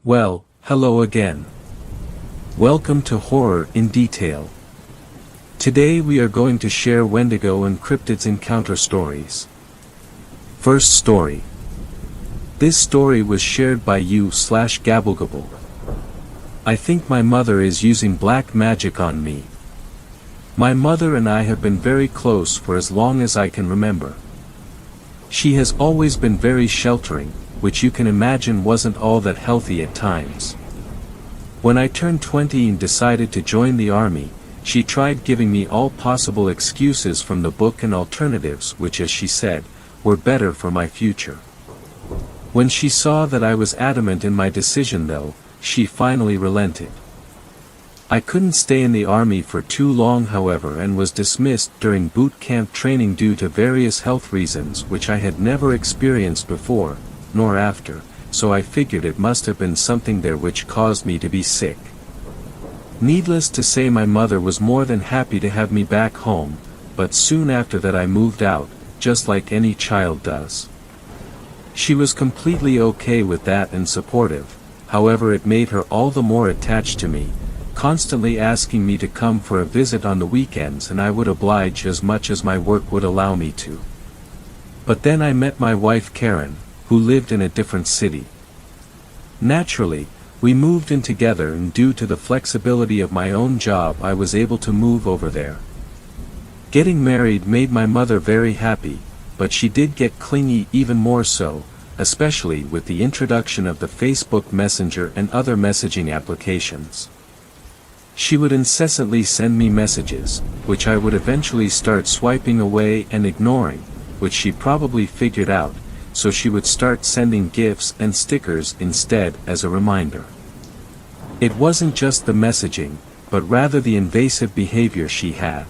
Well, hello again. Welcome to Horror in Detail. Today we are going to share Wendigo and cryptids encounter stories. First story. This story was shared by you/Gabblegabble. I think my mother is using black magic on me. My mother and I have been very close for as long as I can remember. She has always been very sheltering, which you can imagine wasn't all that healthy at times. When I turned 20 and decided to join the army, she tried giving me all possible excuses from the book and alternatives which, as she said, were better for my future. When she saw that I was adamant in my decision though, she finally relented. I couldn't stay in the army for too long however and was dismissed during boot camp training due to various health reasons which I had never experienced before, nor after, so I figured it must have been something there which caused me to be sick. Needless to say, my mother was more than happy to have me back home, but soon after that I moved out, just like any child does. She was completely okay with that and supportive, however it made her all the more attached to me, constantly asking me to come for a visit on the weekends, and I would oblige as much as my work would allow me to. But then I met my wife Karen, who lived in a different city. Naturally, we moved in together, and due to the flexibility of my own job I was able to move over there. Getting married made my mother very happy, but she did get clingy even more so, especially with the introduction of the Facebook Messenger and other messaging applications. She would incessantly send me messages, which I would eventually start swiping away and ignoring, which she probably figured out, so she would start sending gifts and stickers instead as a reminder. It wasn't just the messaging, but rather the invasive behavior she had.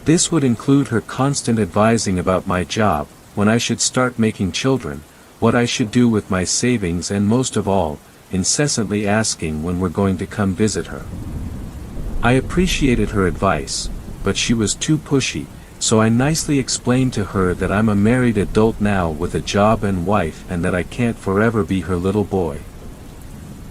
This would include her constant advising about my job, when I should start making children, what I should do with my savings, and most of all, incessantly asking when we're going to come visit her. I appreciated her advice, but she was too pushy, so I nicely explained to her that I'm a married adult now with a job and wife, and that I can't forever be her little boy.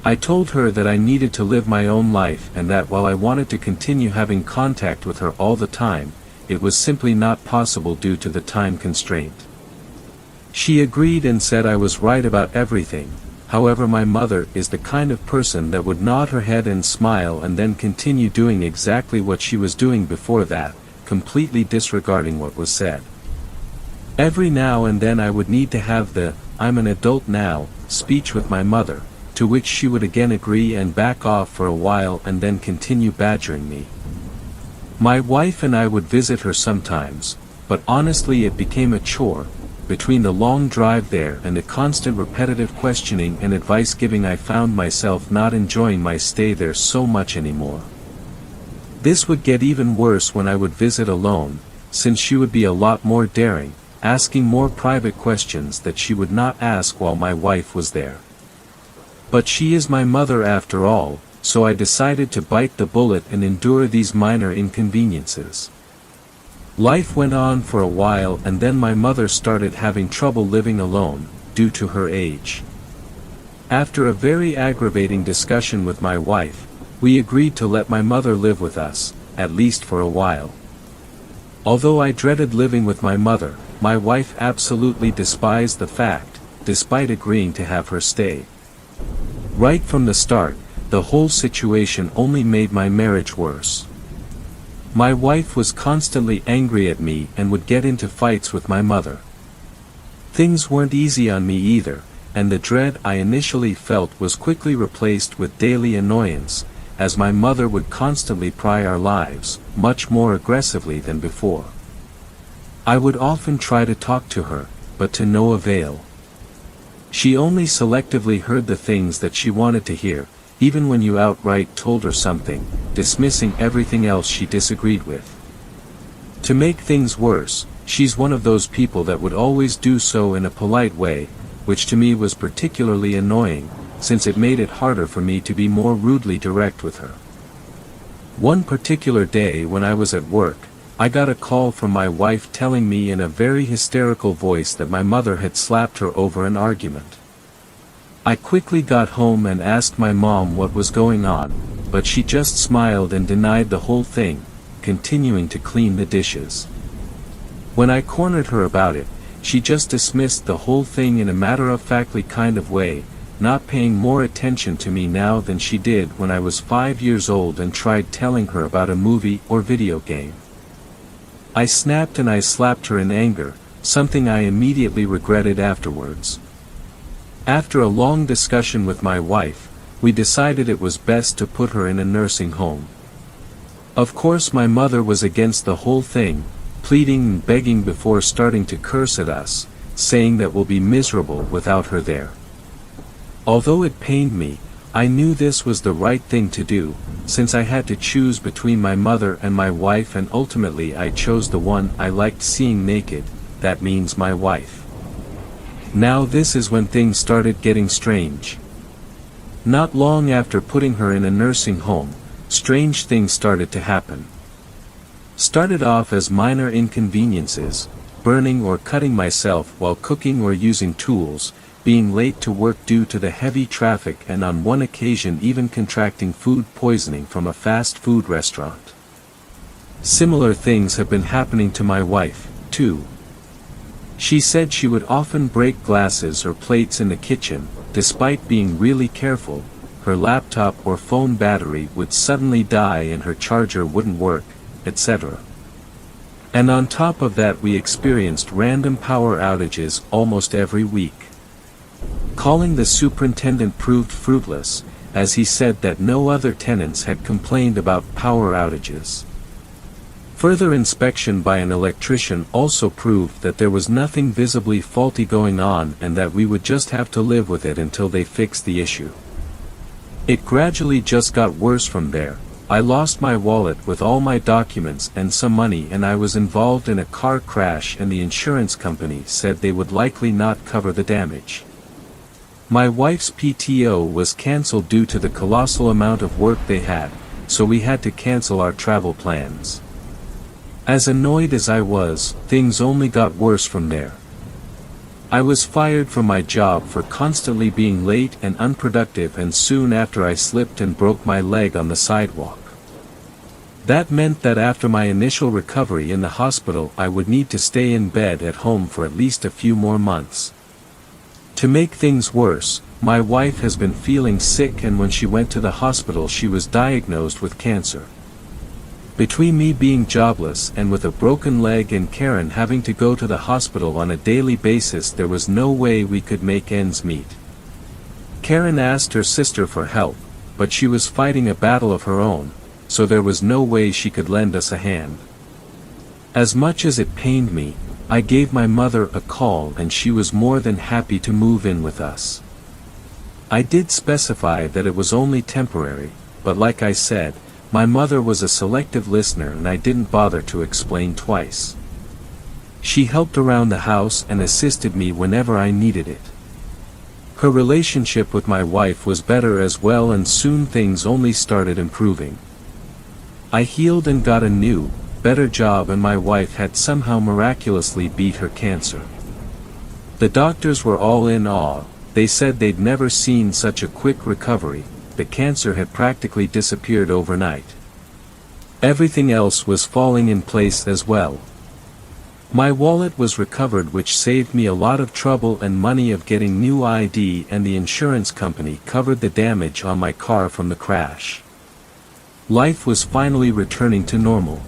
I told her that I needed to live my own life, and that while I wanted to continue having contact with her all the time, it was simply not possible due to the time constraint. She agreed and said I was right about everything. However, my mother is the kind of person that would nod her head and smile and then continue doing exactly what she was doing before that, completely disregarding what was said. Every now and then I would need to have the "I'm an adult now" speech with my mother, to which she would again agree and back off for a while and then continue badgering me. My wife and I would visit her sometimes, but honestly it became a chore. Between the long drive there and the constant repetitive questioning and advice giving, I found myself not enjoying my stay there so much anymore. This would get even worse when I would visit alone, since she would be a lot more daring, asking more private questions that she would not ask while my wife was there. But she is my mother after all, so I decided to bite the bullet and endure these minor inconveniences. Life went on for a while, and then my mother started having trouble living alone, due to her age. After a very aggravating discussion with my wife, we agreed to let my mother live with us, at least for a while. Although I dreaded living with my mother, my wife absolutely despised the fact, despite agreeing to have her stay. Right from the start, the whole situation only made my marriage worse. My wife was constantly angry at me and would get into fights with my mother. Things weren't easy on me either, and the dread I initially felt was quickly replaced with daily annoyance, as my mother would constantly pry our lives, much more aggressively than before. I would often try to talk to her, but to no avail. She only selectively heard the things that she wanted to hear, even when you outright told her something, dismissing everything else she disagreed with. To make things worse, she's one of those people that would always do so in a polite way, which to me was particularly annoying, since it made it harder for me to be more rudely direct with her. One particular day when I was at work, I got a call from my wife telling me in a very hysterical voice that my mother had slapped her over an argument. I quickly got home and asked my mom what was going on, but she just smiled and denied the whole thing, continuing to clean the dishes. When I cornered her about it, she just dismissed the whole thing in a matter-of-factly kind of way, not paying more attention to me now than she did when I was 5 years old and tried telling her about a movie or video game. I snapped and I slapped her in anger, something I immediately regretted afterwards. After a long discussion with my wife, we decided it was best to put her in a nursing home. Of course my mother was against the whole thing, pleading and begging before starting to curse at us, saying that we'll be miserable without her there. Although it pained me, I knew this was the right thing to do, since I had to choose between my mother and my wife, and ultimately I chose the one I liked seeing naked, that means my wife. Now this is when things started getting strange. Not long after putting her in a nursing home, strange things started to happen. Started off as minor inconveniences, burning or cutting myself while cooking or using tools, being late to work due to the heavy traffic, and on one occasion even contracting food poisoning from a fast food restaurant. Similar things have been happening to my wife, too. She said she would often break glasses or plates in the kitchen. Despite being really careful, her laptop or phone battery would suddenly die and her charger wouldn't work, etc. And on top of that we experienced random power outages almost every week. Calling the superintendent proved fruitless, as he said that no other tenants had complained about power outages. Further inspection by an electrician also proved that there was nothing visibly faulty going on and that we would just have to live with it until they fixed the issue. It gradually just got worse from there. I lost my wallet with all my documents and some money, and I was involved in a car crash, and the insurance company said they would likely not cover the damage. My wife's PTO was cancelled due to the colossal amount of work they had, so we had to cancel our travel plans. As annoyed as I was, things only got worse from there. I was fired from my job for constantly being late and unproductive, and soon after I slipped and broke my leg on the sidewalk. That meant that after my initial recovery in the hospital I would need to stay in bed at home for at least a few more months. To make things worse, my wife has been feeling sick, and when she went to the hospital she was diagnosed with cancer. Between me being jobless and with a broken leg and Karen having to go to the hospital on a daily basis, there was no way we could make ends meet. Karen asked her sister for help, but she was fighting a battle of her own, so there was no way she could lend us a hand. As much as it pained me, I gave my mother a call and she was more than happy to move in with us. I did specify that it was only temporary, but like I said, my mother was a selective listener and I didn't bother to explain twice. She helped around the house and assisted me whenever I needed it. Her relationship with my wife was better as well, and soon things only started improving. I healed and got a new, better job, and my wife had somehow miraculously beat her cancer. The doctors were all in awe. They said they'd never seen such a quick recovery. The cancer had practically disappeared overnight. Everything else was falling in place as well. My wallet was recovered, which saved me a lot of trouble and money of getting new ID, and the insurance company covered the damage on my car from the crash. Life was finally returning to normal.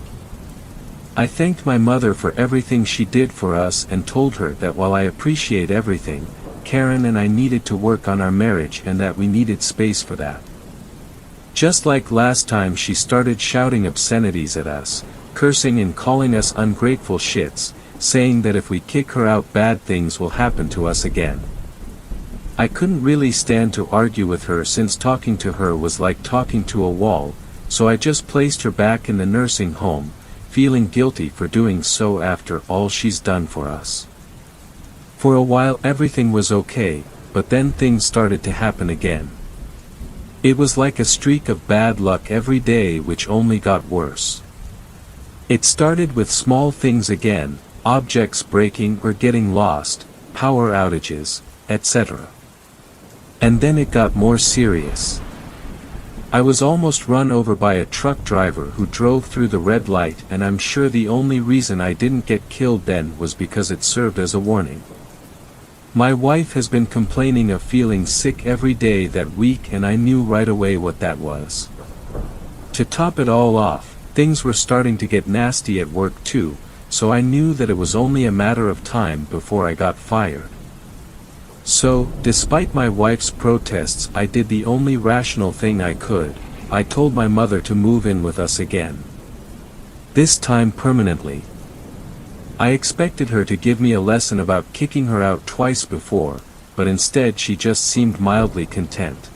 I thanked my mother for everything she did for us and told her that while I appreciate everything, Karen and I needed to work on our marriage and that we needed space for that. Just like last time, she started shouting obscenities at us, cursing and calling us ungrateful shits, saying that if we kick her out bad things will happen to us again. I couldn't really stand to argue with her, since talking to her was like talking to a wall, so I just placed her back in the nursing home, feeling guilty for doing so after all she's done for us. For a while everything was okay, but then things started to happen again. It was like a streak of bad luck every day, which only got worse. It started with small things again, objects breaking or getting lost, power outages, etc. And then it got more serious. I was almost run over by a truck driver who drove through the red light, and I'm sure the only reason I didn't get killed then was because it served as a warning. My wife has been complaining of feeling sick every day that week, and I knew right away what that was. To top it all off, things were starting to get nasty at work too, so I knew that it was only a matter of time before I got fired. So, despite my wife's protests, I did the only rational thing I could. I told my mother to move in with us again. This time permanently. I expected her to give me a lesson about kicking her out twice before, but instead she just seemed mildly content.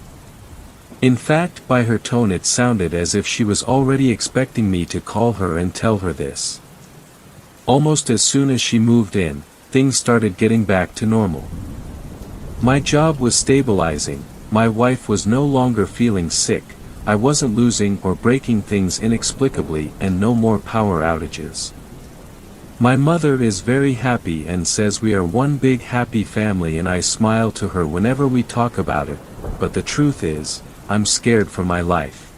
In fact, by her tone it sounded as if she was already expecting me to call her and tell her this. Almost as soon as she moved in, things started getting back to normal. My job was stabilizing, my wife was no longer feeling sick, I wasn't losing or breaking things inexplicably, and no more power outages. My mother is very happy and says we are one big happy family, and I smile to her whenever we talk about it, but the truth is, I'm scared for my life.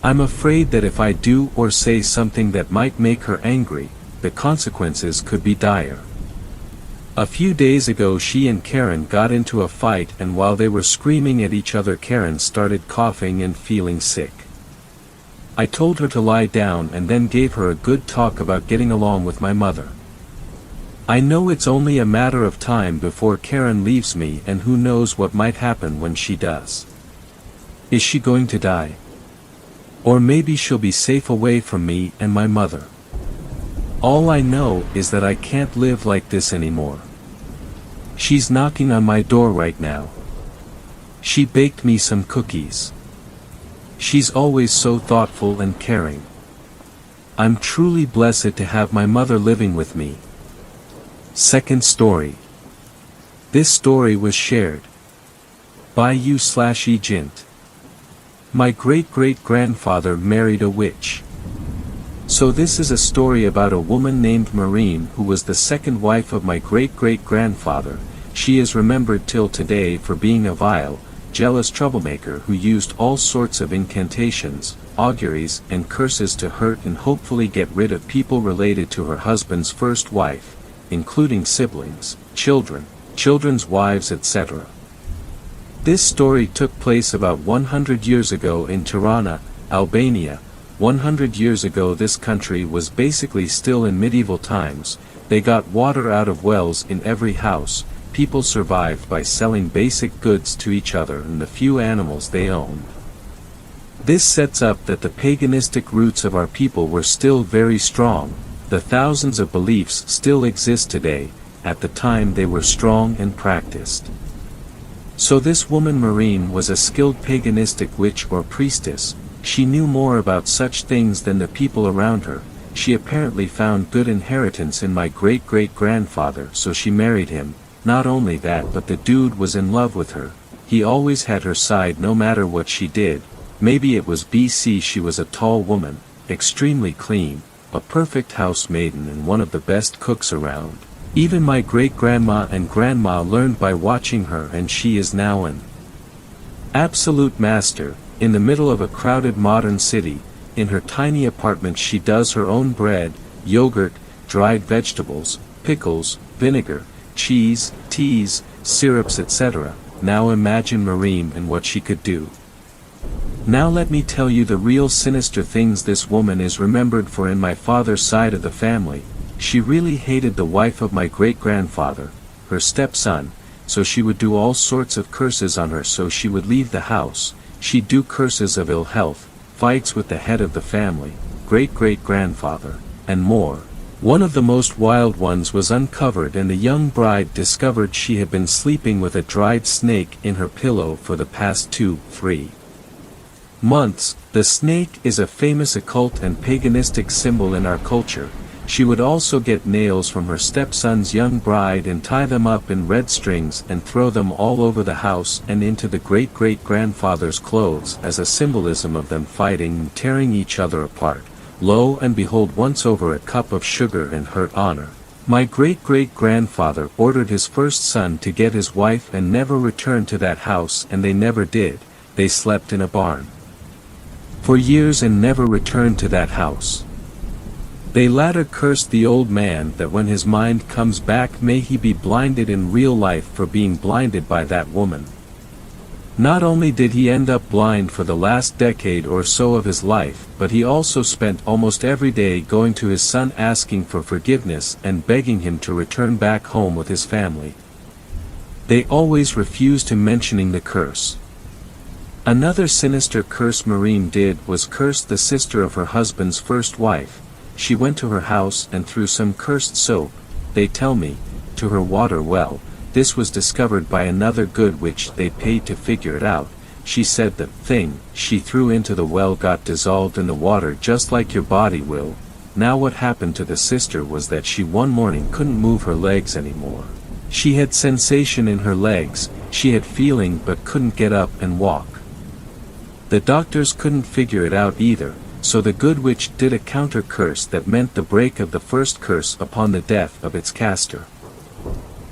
I'm afraid that if I do or say something that might make her angry, the consequences could be dire. A few days ago she and Karen got into a fight, and while they were screaming at each other, Karen started coughing and feeling sick. I told her to lie down and then gave her a good talk about getting along with my mother. I know it's only a matter of time before Karen leaves me, and who knows what might happen when she does. Is she going to die? Or maybe she'll be safe away from me and my mother. All I know is that I can't live like this anymore. She's knocking on my door right now. She baked me some cookies. She's always so thoughtful and caring. I'm truly blessed to have my mother living with me. Second story. This story was shared by you/Egent. My great-great-grandfather married a witch. So this is a story about a woman named Marine who was the second wife of my great-great-grandfather. She is remembered till today for being a vile, jealous troublemaker who used all sorts of incantations, auguries, and curses to hurt and hopefully get rid of people related to her husband's first wife, including siblings, children, children's wives, etc. This story took place about 100 years ago in Tirana, Albania. 100 years ago this country was basically still in medieval times. They got water out of wells in every house. People survived by selling basic goods to each other and the few animals they owned. This sets up that the paganistic roots of our people were still very strong. The thousands of beliefs still exist today. At the time they were strong and practiced. So this woman Marine was a skilled paganistic witch or priestess. She knew more about such things than the people around her. She apparently found good inheritance in my great-great-grandfather, so she married him. Not only that, but the dude was in love with her. He always had her side no matter what she did. Maybe it was BC. She was a tall woman, extremely clean, a perfect housemaiden and one of the best cooks around. Even my great-grandma and grandma learned by watching her, and she is now an absolute master. In the middle of a crowded modern city, in her tiny apartment she does her own bread, yogurt, dried vegetables, pickles, vinegar, cheese, teas, syrups, etc. Now imagine Marine and what she could do. Now let me tell you the real sinister things this woman is remembered for in my father's side of the family. She really hated the wife of my great-grandfather, her stepson, so she would do all sorts of curses on her so she would leave the house. She'd do curses of ill health, fights with the head of the family, great-great-grandfather, and more. One of the most wild ones was uncovered, and the young bride discovered she had been sleeping with a dried snake in her pillow for the past 2-3 months. The snake is a famous occult and paganistic symbol in our culture. She would also get nails from her stepson's young bride and tie them up in red strings and throw them all over the house and into the great-great-grandfather's clothes as a symbolism of them fighting and tearing each other apart. Lo and behold, once over a cup of sugar and hurt honor. My great-great-grandfather ordered his first son to get his wife and never return to that house, and they never did. They slept in a barn for years and never returned to that house. They later cursed the old man that when his mind comes back may he be blinded in real life for being blinded by that woman. Not only did he end up blind for the last decade or so of his life, but he also spent almost every day going to his son asking for forgiveness and begging him to return back home with his family. They always refused him mentioning the curse. Another sinister curse Maureen did was curse the sister of her husband's first wife. She went to her house and threw some cursed soap, they tell me, to her water well. This was discovered by another good witch. They paid to figure it out. She said the thing she threw into the well got dissolved in the water just like your body will. Now what happened to the sister was that she one morning couldn't move her legs anymore. She had sensation in her legs, she had feeling but couldn't get up and walk. The doctors couldn't figure it out either, so the good witch did a counter curse that meant the break of the first curse upon the death of its caster.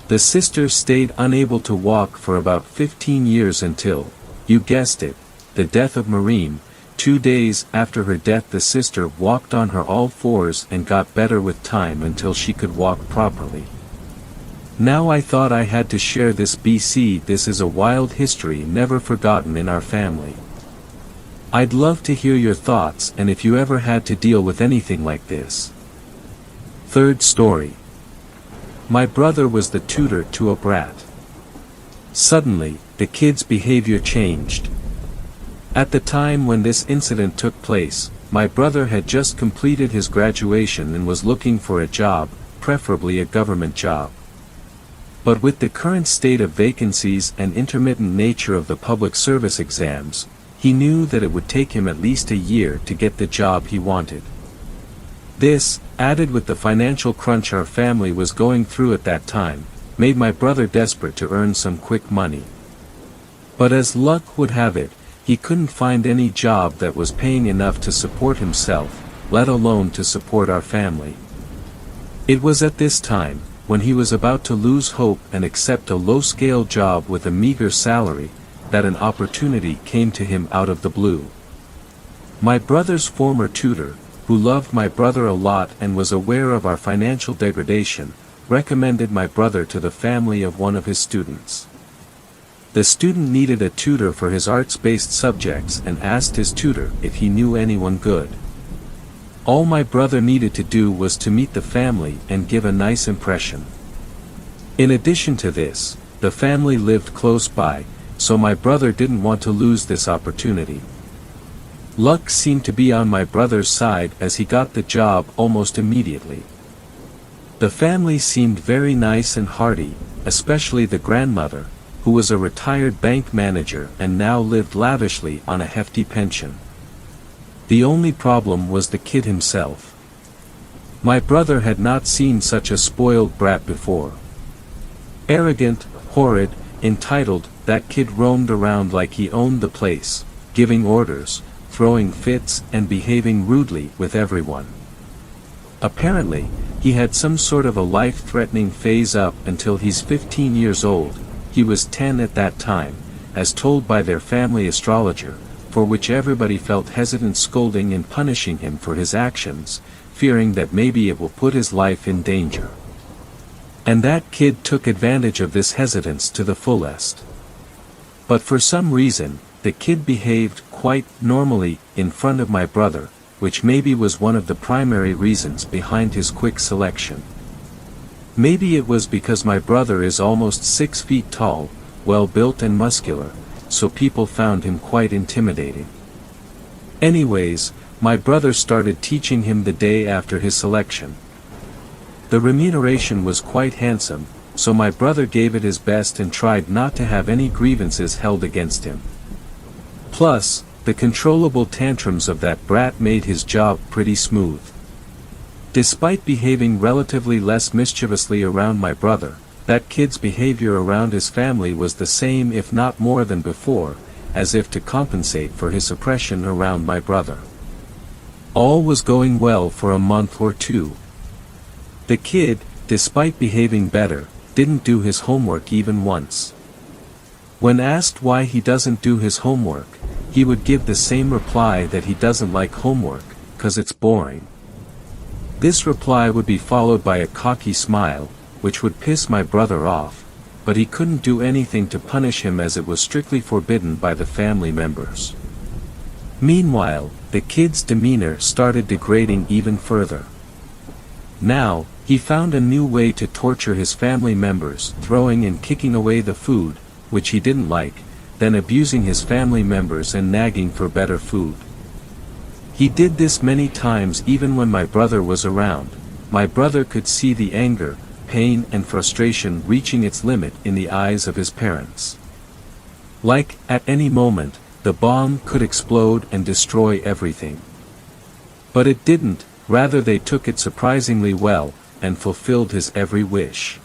The sister stayed unable to walk for about 15 years until, you guessed it, the death of Maureen. 2 days after her death the sister walked on her all fours and got better with time until she could walk properly. Now I thought I had to share this BC. This is a wild history never forgotten in our family. I'd love to hear your thoughts and if you ever had to deal with anything like this. Third story. My brother was the tutor to a brat. Suddenly, the kid's behavior changed. At the time when this incident took place, my brother had just completed his graduation and was looking for a job, preferably a government job. But with the current state of vacancies and intermittent nature of the public service exams, he knew that it would take him at least a year to get the job he wanted. This, added with the financial crunch our family was going through at that time, made my brother desperate to earn some quick money. But as luck would have it, he couldn't find any job that was paying enough to support himself, let alone to support our family. It was at this time, when he was about to lose hope and accept a low-scale job with a meager salary, that an opportunity came to him out of the blue. My brother's former tutor, who loved my brother a lot and was aware of our financial degradation, recommended my brother to the family of one of his students. The student needed a tutor for his arts-based subjects and asked his tutor if he knew anyone good. All my brother needed to do was to meet the family and give a nice impression. In addition to this, the family lived close by, so my brother didn't want to lose this opportunity. Luck seemed to be on my brother's side as he got the job almost immediately. The family seemed very nice and hearty, especially the grandmother, who was a retired bank manager and now lived lavishly on a hefty pension. The only problem was the kid himself. My brother had not seen such a spoiled brat before. Arrogant, horrid, entitled, that kid roamed around like he owned the place, giving orders, throwing fits and behaving rudely with everyone. Apparently, he had some sort of a life-threatening phase up until he's 15 years old. He was 10 at that time, as told by their family astrologer, for which everybody felt hesitant scolding and punishing him for his actions, fearing that maybe it will put his life in danger. And that kid took advantage of this hesitance to the fullest. But for some reason, the kid behaved quite normally in front of my brother, which maybe was one of the primary reasons behind his quick selection. Maybe it was because my brother is almost 6 feet tall, well-built and muscular, so people found him quite intimidating. Anyways, my brother started teaching him the day after his selection. The remuneration was quite handsome, so my brother gave it his best and tried not to have any grievances held against him. Plus, the controllable tantrums of that brat made his job pretty smooth. Despite behaving relatively less mischievously around my brother, that kid's behavior around his family was the same if not more than before, as if to compensate for his suppression around my brother. All was going well for a month or two. The kid, despite behaving better, didn't do his homework even once. When asked why he doesn't do his homework, he would give the same reply that he doesn't like homework, 'cause it's boring. This reply would be followed by a cocky smile, which would piss my brother off, but he couldn't do anything to punish him as it was strictly forbidden by the family members. Meanwhile, the kid's demeanor started degrading even further. Now, he found a new way to torture his family members, throwing and kicking away the food, which he didn't like, then abusing his family members and nagging for better food. He did this many times even when my brother was around. My brother could see the anger, pain and frustration reaching its limit in the eyes of his parents. Like, at any moment, the bomb could explode and destroy everything. But it didn't, rather they took it surprisingly well, and fulfilled his every wish.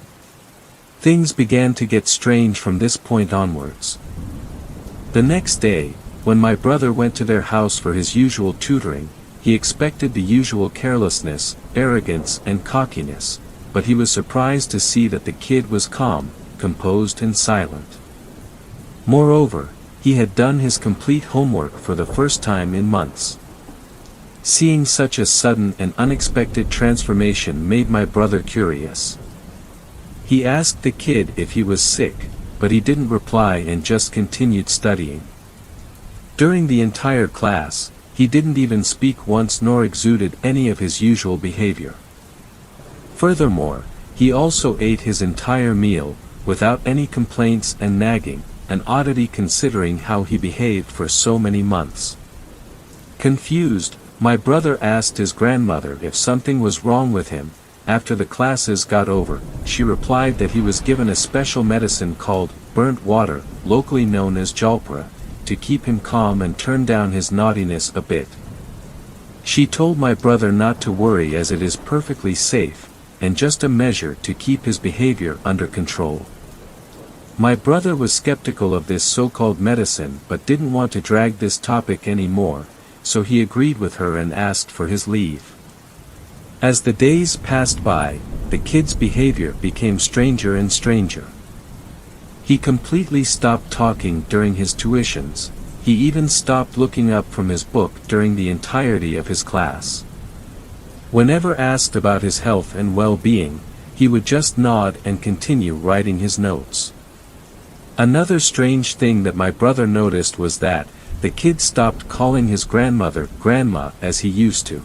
Things began to get strange from this point onwards. The next day, when my brother went to their house for his usual tutoring, he expected the usual carelessness, arrogance and cockiness, but he was surprised to see that the kid was calm, composed and silent. Moreover, he had done his complete homework for the first time in months. Seeing such a sudden and unexpected transformation made my brother curious. He asked the kid if he was sick, but he didn't reply and just continued studying. During the entire class, he didn't even speak once nor exuded any of his usual behavior. Furthermore, he also ate his entire meal, without any complaints and nagging, an oddity considering how he behaved for so many months. Confused, my brother asked his grandmother if something was wrong with him. After the classes got over, she replied that he was given a special medicine called burnt water, locally known as jalpra, to keep him calm and turn down his naughtiness a bit. She told my brother not to worry as it is perfectly safe, and just a measure to keep his behavior under control. My brother was skeptical of this so-called medicine but didn't want to drag this topic anymore, so he agreed with her and asked for his leave. As the days passed by, the kid's behavior became stranger and stranger. He completely stopped talking during his tuitions. He even stopped looking up from his book during the entirety of his class. Whenever asked about his health and well-being, he would just nod and continue writing his notes. Another strange thing that my brother noticed was that the kid stopped calling his grandmother grandma as he used to.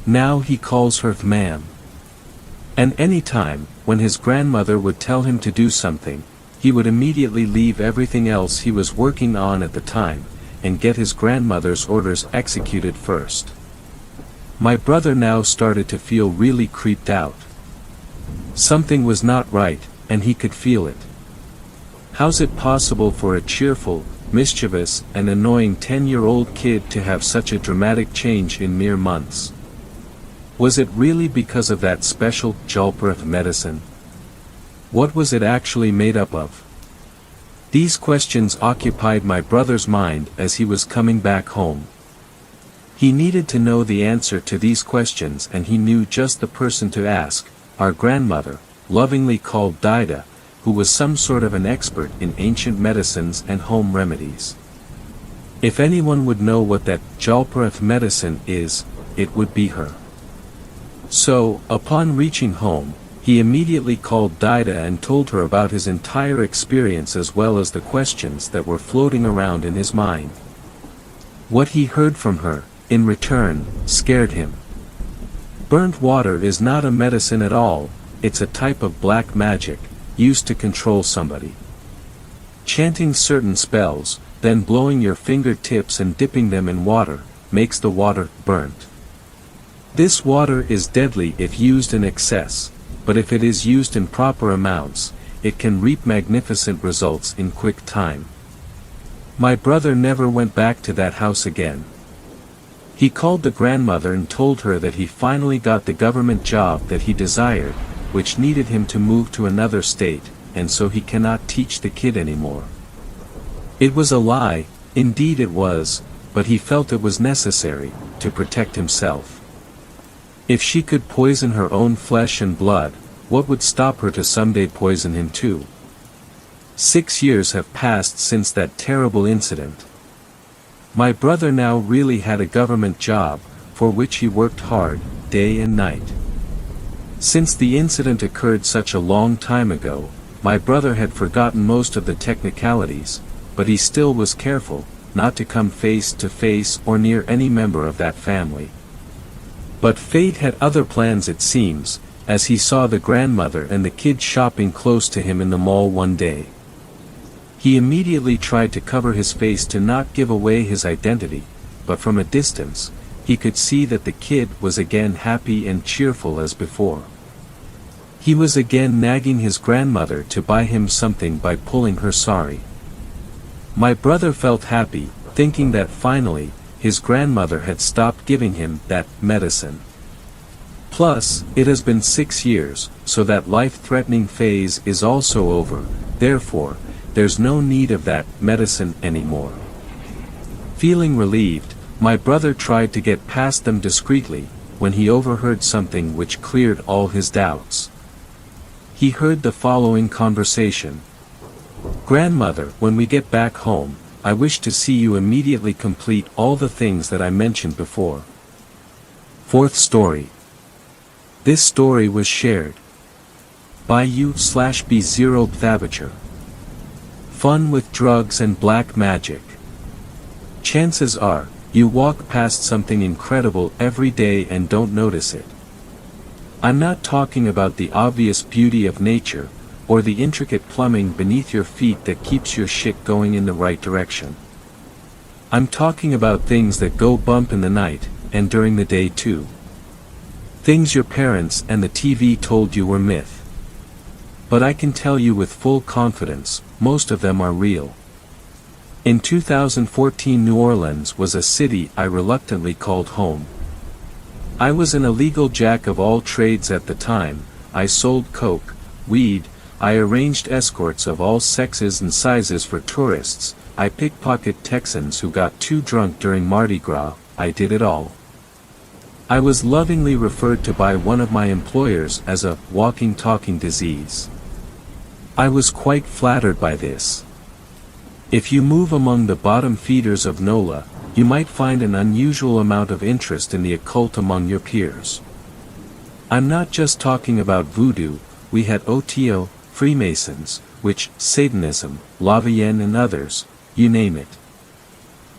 Now he calls her ma'am. And any time, when his grandmother would tell him to do something, he would immediately leave everything else he was working on at the time, and get his grandmother's orders executed first. My brother now started to feel really creeped out. Something was not right, and he could feel it. How's it possible for a cheerful, mischievous, and annoying 10-year-old kid to have such a dramatic change in mere months? Was it really because of that special jalpra medicine? What was it actually made up of? These questions occupied my brother's mind as he was coming back home. He needed to know the answer to these questions, and he knew just the person to ask, our grandmother, lovingly called Dida, who was some sort of an expert in ancient medicines and home remedies. If anyone would know what that jalpra medicine is, it would be her. So, upon reaching home, he immediately called Dida and told her about his entire experience as well as the questions that were floating around in his mind. What he heard from her, in return, scared him. Burnt water is not a medicine at all, it's a type of black magic, used to control somebody. Chanting certain spells, then blowing your fingertips and dipping them in water, makes the water burnt. This water is deadly if used in excess, but if it is used in proper amounts, it can reap magnificent results in quick time. My brother never went back to that house again. He called the grandmother and told her that he finally got the government job that he desired, which needed him to move to another state, and so he cannot teach the kid anymore. It was a lie, indeed it was, but he felt it was necessary, to protect himself. If she could poison her own flesh and blood, what would stop her to someday poison him too? 6 years have passed since that terrible incident. My brother now really had a government job, for which he worked hard, day and night. Since the incident occurred such a long time ago, my brother had forgotten most of the technicalities, but he still was careful, not to come face to face or near any member of that family. But fate had other plans, it seems, as he saw the grandmother and the kid shopping close to him in the mall one day. He immediately tried to cover his face to not give away his identity, but from a distance, he could see that the kid was again happy and cheerful as before. He was again nagging his grandmother to buy him something by pulling her sorry. My brother felt happy, thinking that finally, his grandmother had stopped giving him that medicine. Plus, it has been 6 years, so that life-threatening phase is also over, therefore, there's no need of that medicine anymore. Feeling relieved, my brother tried to get past them discreetly, when he overheard something which cleared all his doubts. He heard the following conversation. "Grandmother, when we get back home, I wish to see you immediately complete all the things that I mentioned before." Fourth story. This story was shared by u/b0 Thavacher. Fun with drugs and black magic. Chances are, you walk past something incredible every day and don't notice it. I'm not talking about the obvious beauty of nature, or the intricate plumbing beneath your feet that keeps your shit going in the right direction. I'm talking about things that go bump in the night, and during the day too. Things your parents and the TV told you were myth. But I can tell you with full confidence, most of them are real. In 2014, New Orleans was a city I reluctantly called home. I was an illegal jack of all trades at the time. I sold coke, weed, I arranged escorts of all sexes and sizes for tourists, I pickpocket Texans who got too drunk during Mardi Gras, I did it all. I was lovingly referred to by one of my employers as a walking talking disease. I was quite flattered by this. If you move among the bottom feeders of NOLA, you might find an unusual amount of interest in the occult among your peers. I'm not just talking about voodoo, we had OTO, Freemasons, witch, Satanism, Lavienne and others, you name it.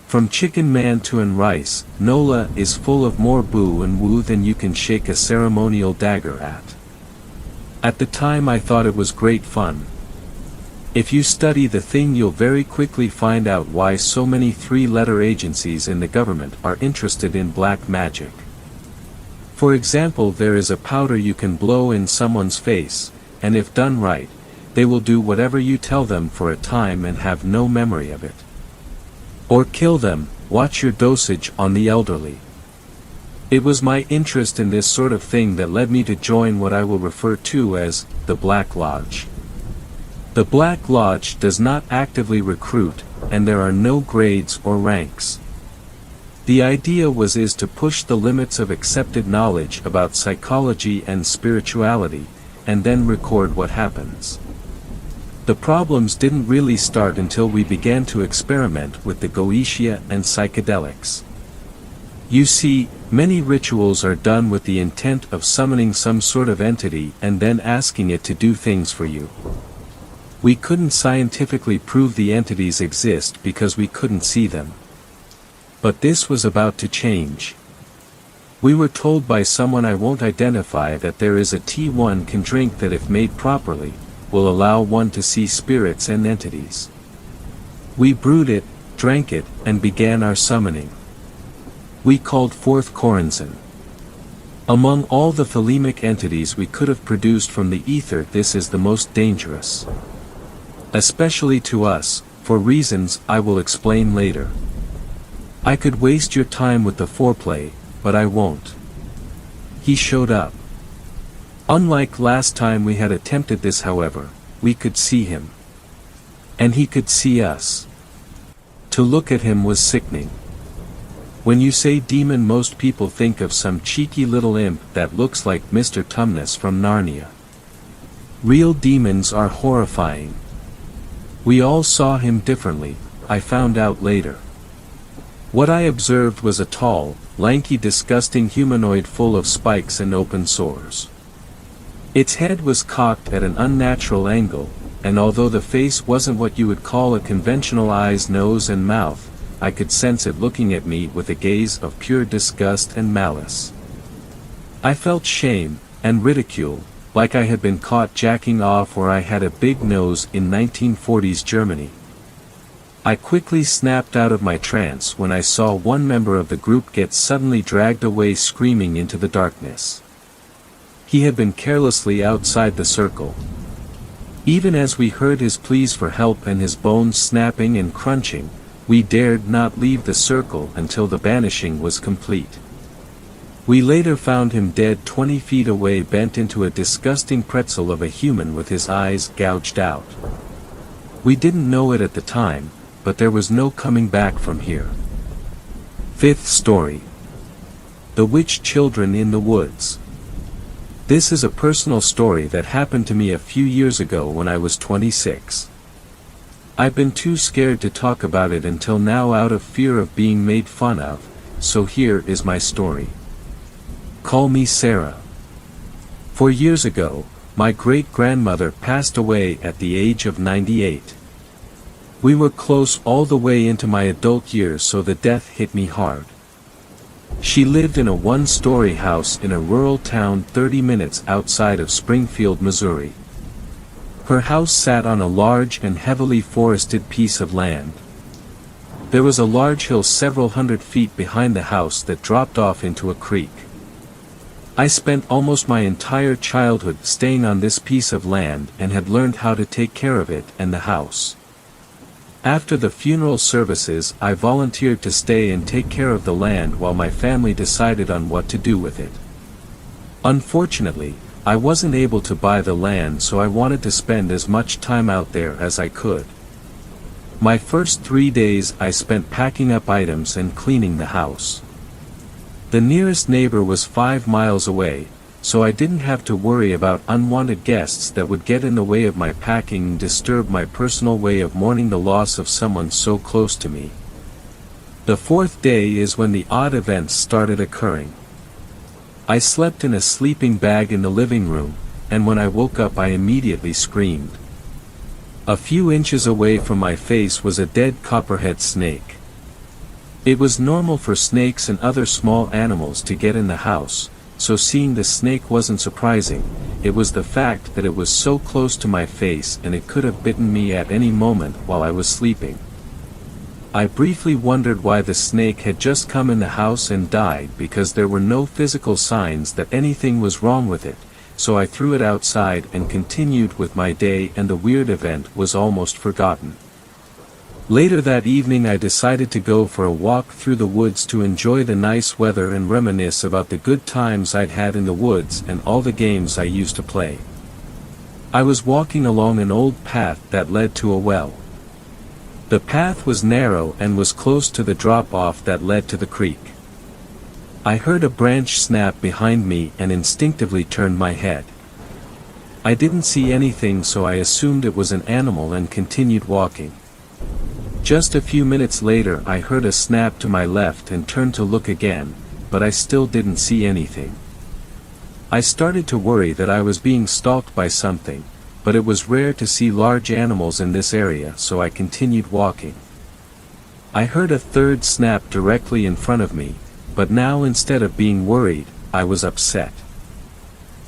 From Chicken Man to Anne Rice, NOLA is full of more boo and woo than you can shake a ceremonial dagger at. At the time I thought it was great fun. If you study the thing you'll very quickly find out why so many three-letter agencies in the government are interested in black magic. For example, there is a powder you can blow in someone's face, and if done right, they will do whatever you tell them for a time and have no memory of it. Or kill them, watch your dosage on the elderly. It was my interest in this sort of thing that led me to join what I will refer to as the Black Lodge. The Black Lodge does not actively recruit, and there are no grades or ranks. The idea is to push the limits of accepted knowledge about psychology and spirituality, and then record what happens. The problems didn't really start until we began to experiment with the Goetia and psychedelics. You see, many rituals are done with the intent of summoning some sort of entity and then asking it to do things for you. We couldn't scientifically prove the entities exist because we couldn't see them. But this was about to change. We were told by someone I won't identify that there is a tea one can drink that if made properly, will allow one to see spirits and entities. We brewed it, drank it, and began our summoning. We called forth Corazon. Among all the thelemic entities we could have produced from the ether, this is the most dangerous. Especially to us, for reasons I will explain later. I could waste your time with the foreplay, but I won't. He showed up. Unlike last time we had attempted this, however, we could see him. And he could see us. To look at him was sickening. When you say demon, most people think of some cheeky little imp that looks like Mr. Tumnus from Narnia. Real demons are horrifying. We all saw him differently, I found out later. What I observed was a tall, lanky, disgusting humanoid full of spikes and open sores. Its head was cocked at an unnatural angle, and although the face wasn't what you would call a conventional eyes, nose and mouth, I could sense it looking at me with a gaze of pure disgust and malice. I felt shame, and ridicule, like I had been caught jacking off or I had a big nose in 1940s Germany. I quickly snapped out of my trance when I saw one member of the group get suddenly dragged away screaming into the darkness. He had been carelessly outside the circle. Even as we heard his pleas for help and his bones snapping and crunching, we dared not leave the circle until the banishing was complete. We later found him dead 20 feet away, bent into a disgusting pretzel of a human with his eyes gouged out. We didn't know it at the time, but there was no coming back from here. Fifth story. The Witch Children in the Woods. This is a personal story that happened to me a few years ago when I was 26. I've been too scared to talk about it until now out of fear of being made fun of, so here is my story. Call me Sarah. 4 years ago, my great-grandmother passed away at the age of 98. We were close all the way into my adult years, so the death hit me hard. She lived in a one-story house in a rural town 30 minutes outside of Springfield, Missouri. Her house sat on a large and heavily forested piece of land. There was a large hill several hundred feet behind the house that dropped off into a creek. I spent almost my entire childhood staying on this piece of land and had learned how to take care of it and the house. After the funeral services, I volunteered to stay and take care of the land while my family decided on what to do with it. Unfortunately, I wasn't able to buy the land, so I wanted to spend as much time out there as I could. My first 3 days I spent packing up items and cleaning the house. The nearest neighbor was 5 miles away, so I didn't have to worry about unwanted guests that would get in the way of my packing and disturb my personal way of mourning the loss of someone so close to me. The 4th day is when the odd events started occurring. I slept in a sleeping bag in the living room, and when I woke up I immediately screamed. A few inches away from my face was a dead copperhead snake. It was normal for snakes and other small animals to get in the house, so seeing the snake wasn't surprising. It was the fact that it was so close to my face and it could have bitten me at any moment while I was sleeping. I briefly wondered why the snake had just come in the house and died, because there were no physical signs that anything was wrong with it, so I threw it outside and continued with my day, and the weird event was almost forgotten. Later that evening I decided to go for a walk through the woods to enjoy the nice weather and reminisce about the good times I'd had in the woods and all the games I used to play. I was walking along an old path that led to a well. The path was narrow and was close to the drop-off that led to the creek. I heard a branch snap behind me and instinctively turned my head. I didn't see anything, so I assumed it was an animal and continued walking. Just a few minutes later I heard a snap to my left and turned to look again, but I still didn't see anything. I started to worry that I was being stalked by something, but it was rare to see large animals in this area, so I continued walking. I heard a third snap directly in front of me, but now instead of being worried, I was upset.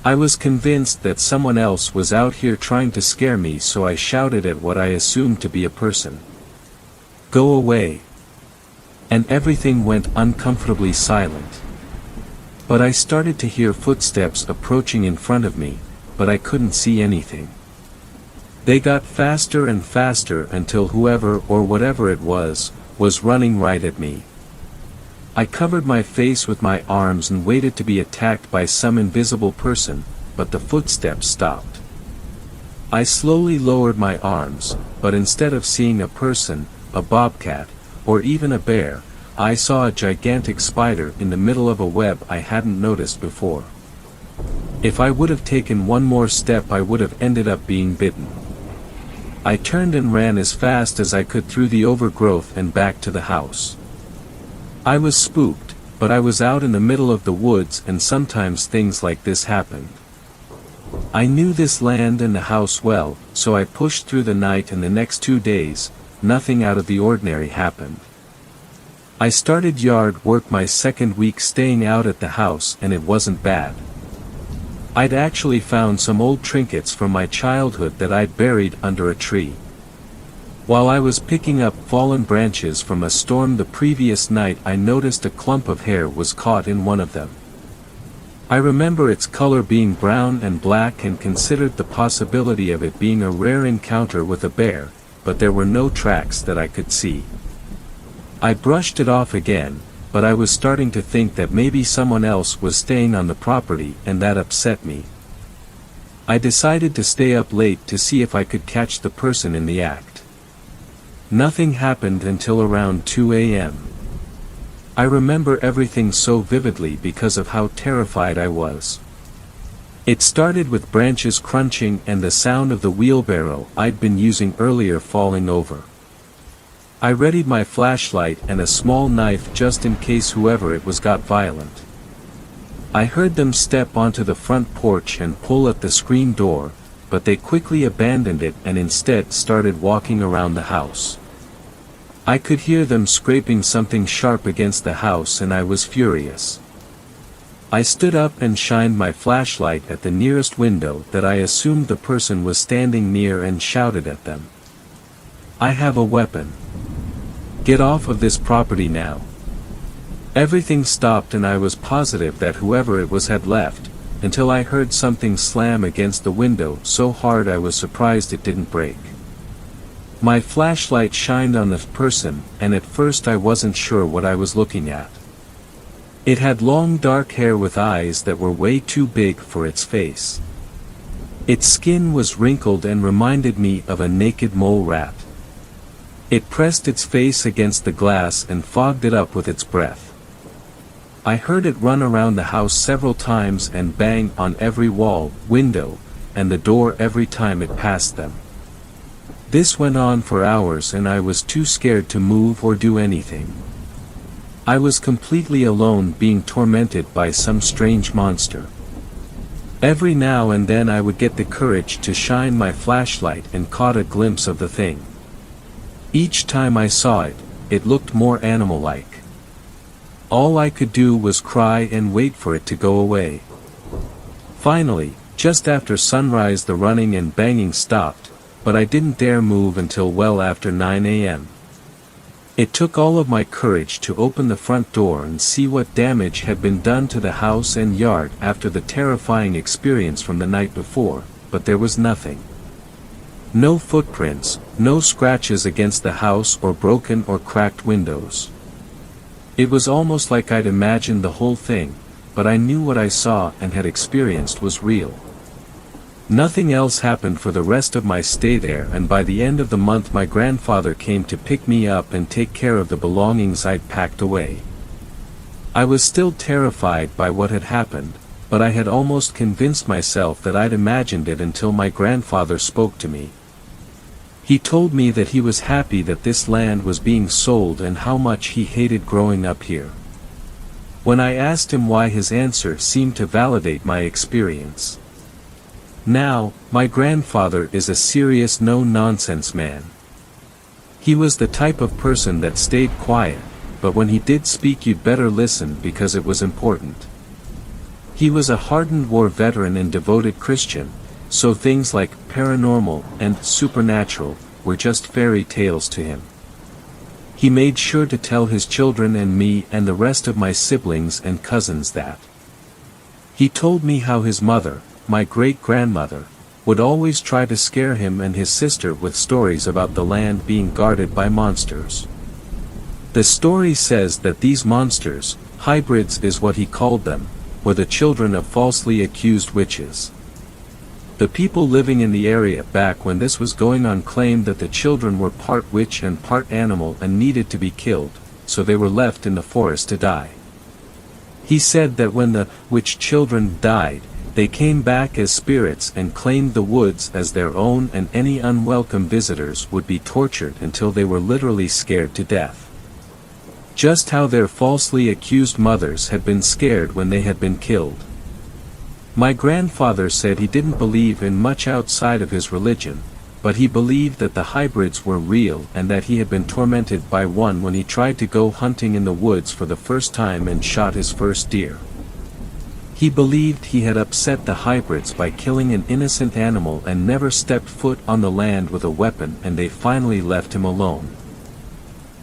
I was convinced that someone else was out here trying to scare me, so I shouted at what I assumed to be a person. "Go away!" And everything went uncomfortably silent. But I started to hear footsteps approaching in front of me, but I couldn't see anything. They got faster and faster until whoever or whatever it was running right at me. I covered my face with my arms and waited to be attacked by some invisible person, but the footsteps stopped. I slowly lowered my arms, but instead of seeing a person, a bobcat, or even a bear, I saw a gigantic spider in the middle of a web I hadn't noticed before. If I would have taken one more step, I would have ended up being bitten. I turned and ran as fast as I could through the overgrowth and back to the house. I was spooked, but I was out in the middle of the woods, and sometimes things like this happened. I knew this land and the house well, so I pushed through the night, and the next 2 days, nothing out of the ordinary happened. I started yard work my second week staying out at the house, and it wasn't bad. I'd actually found some old trinkets from my childhood that I'd buried under a tree. While I was picking up fallen branches from a storm the previous night, I noticed a clump of hair was caught in one of them. I remember its color being brown and black, and considered the possibility of it being a rare encounter with a bear, but there were no tracks that I could see. I brushed it off again, but I was starting to think that maybe someone else was staying on the property, and that upset me. I decided to stay up late to see if I could catch the person in the act. Nothing happened until around 2 a.m. I remember everything so vividly because of how terrified I was. It started with branches crunching and the sound of the wheelbarrow I'd been using earlier falling over. I readied my flashlight and a small knife just in case whoever it was got violent. I heard them step onto the front porch and pull at the screen door, but they quickly abandoned it and instead started walking around the house. I could hear them scraping something sharp against the house, and I was furious. I stood up and shined my flashlight at the nearest window that I assumed the person was standing near and shouted at them. "I have a weapon. Get off of this property now." Everything stopped, and I was positive that whoever it was had left, until I heard something slam against the window so hard I was surprised it didn't break. My flashlight shined on the person, and at first I wasn't sure what I was looking at. It had long dark hair with eyes that were way too big for its face. Its skin was wrinkled and reminded me of a naked mole rat. It pressed its face against the glass and fogged it up with its breath. I heard it run around the house several times and bang on every wall, window, and the door every time it passed them. This went on for hours, and I was too scared to move or do anything. I was completely alone, being tormented by some strange monster. Every now and then I would get the courage to shine my flashlight and caught a glimpse of the thing. Each time I saw it, it looked more animal-like. All I could do was cry and wait for it to go away. Finally, just after sunrise, the running and banging stopped, but I didn't dare move until well after 9 a.m. It took all of my courage to open the front door and see what damage had been done to the house and yard after the terrifying experience from the night before, but there was nothing. No footprints, no scratches against the house or broken or cracked windows. It was almost like I'd imagined the whole thing, but I knew what I saw and had experienced was real. Nothing else happened for the rest of my stay there, and by the end of the month my grandfather came to pick me up and take care of the belongings I'd packed away. I was still terrified by what had happened, but I had almost convinced myself that I'd imagined it until my grandfather spoke to me. He told me that he was happy that this land was being sold and how much he hated growing up here. When I asked him why, his answer seemed to validate my experience. Now, my grandfather is a serious no-nonsense man. He was the type of person that stayed quiet, but when he did speak you'd better listen because it was important. He was a hardened war veteran and devoted Christian, so things like paranormal and supernatural were just fairy tales to him. He made sure to tell his children and me and the rest of my siblings and cousins that. He told me how his mother, my great-grandmother, would always try to scare him and his sister with stories about the land being guarded by monsters. The story says that these monsters, hybrids is what he called them, were the children of falsely accused witches. The people living in the area back when this was going on claimed that the children were part witch and part animal and needed to be killed, so they were left in the forest to die. He said that when the witch children died, They came back as spirits and claimed the woods as their own, and any unwelcome visitors would be tortured until they were literally scared to death. Just how their falsely accused mothers had been scared when they had been killed. My grandfather said he didn't believe in much outside of his religion, but he believed that the hybrids were real and that he had been tormented by one when he tried to go hunting in the woods for the first time and shot his first deer. He believed he had upset the hybrids by killing an innocent animal and never stepped foot on the land with a weapon, and they finally left him alone.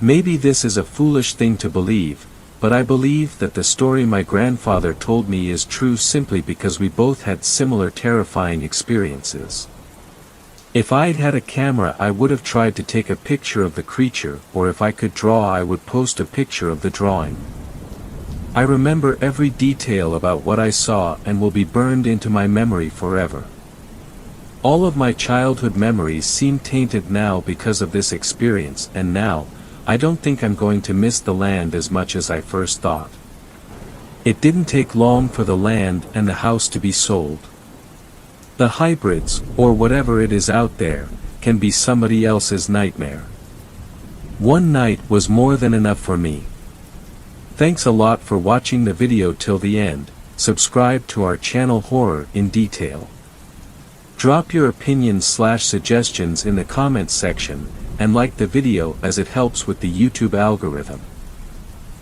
Maybe this is a foolish thing to believe, but I believe that the story my grandfather told me is true simply because we both had similar terrifying experiences. If I'd had a camera, I would have tried to take a picture of the creature, or if I could draw, I would post a picture of the drawing. I remember every detail about what I saw and will be burned into my memory forever. All of my childhood memories seem tainted now because of this experience, and now, I don't think I'm going to miss the land as much as I first thought. It didn't take long for the land and the house to be sold. The hybrids, or whatever it is out there, can be somebody else's nightmare. One night was more than enough for me. Thanks a lot for watching the video till the end. Subscribe to our channel Horror in Detail. Drop your opinions/suggestions in the comments section, and like the video as it helps with the YouTube algorithm.